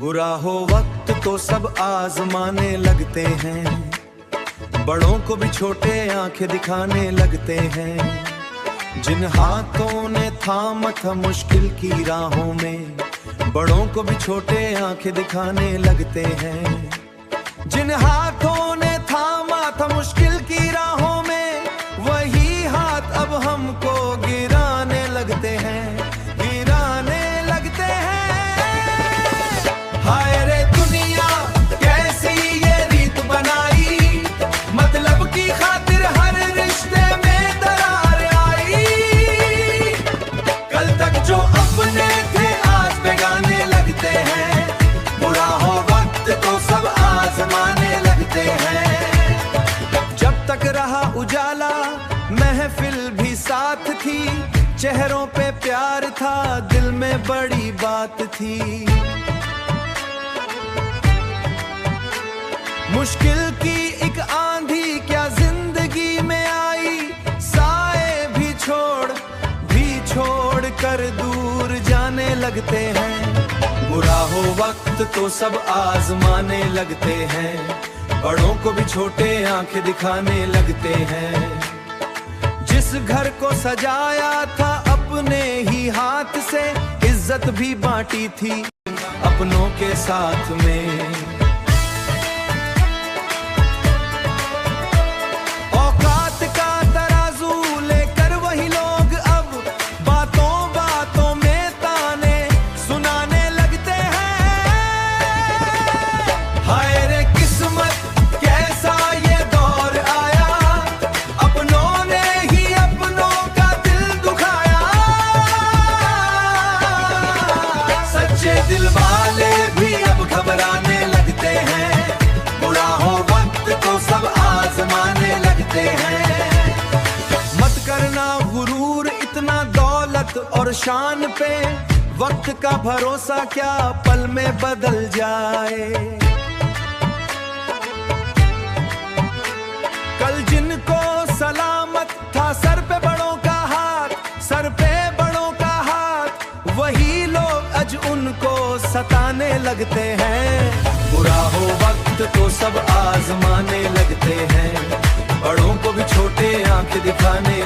बुरा हो वक्त तो सब आजमाने लगते हैं, बड़ों को भी छोटे आंखें दिखाने लगते हैं। जिन हाथों ने थामा था मुश्किल की राहों में, बड़ों को भी छोटे आंखें दिखाने लगते हैं। जिन हाथों ने थामा था मुश्किल की राहों में, वही हाथ अब हमको गिराने लगते हैं, गिराने लगते हैं। हाय रे दुनिया कैसी ये रीत बनाई, मतलब की खातिर हर रिश्ते में दरार आई। कल तक जो अपने थे आज बेगाने लगते हैं, बुरा हो वक्त तो सब आजमाने लगते हैं। जब तक रहा उजाला महफिल भी साथ थी, चेहरों पे प्यार था दिल में बड़ी बात थी। मुश्किल की एक आंधी क्या जिंदगी में आई, साए भी छोड़ कर दूर जाने लगते हैं। बुरा हो वक्त तो सब आजमाने लगते हैं, बड़ों को भी छोटे आंखें दिखाने लगते हैं। जिस घर को सजाया था अपने ही हाथ से, इज्जत भी बांटी थी अपनों के साथ में। औकात का तराजू लेकर वही लोग अब बातों बातों में ताने सुनाने लगते हैं। हाय रे किस्मत कैसा ये दौर आया, अपनों ने ही अपनों का दिल दुखाया। सच्चे दिल वाले भी अब घबराने लगते हैं, बुरा हो वक्त तो सब आजमाने लगते हैं। मत करना गुरूर इतना दौलत और शान पे, वक्त का भरोसा क्या पल में बदल जाए। कल जिनको सलामत था सर पे बड़ों का हाथ, सर पे बड़ों का हाथ, वही लोग आज उनको सताने लगते हैं। बुरा हो वक्त तो सब आजमाने लगते हैं, बड़ों को भी छोटे आंखें दिखाने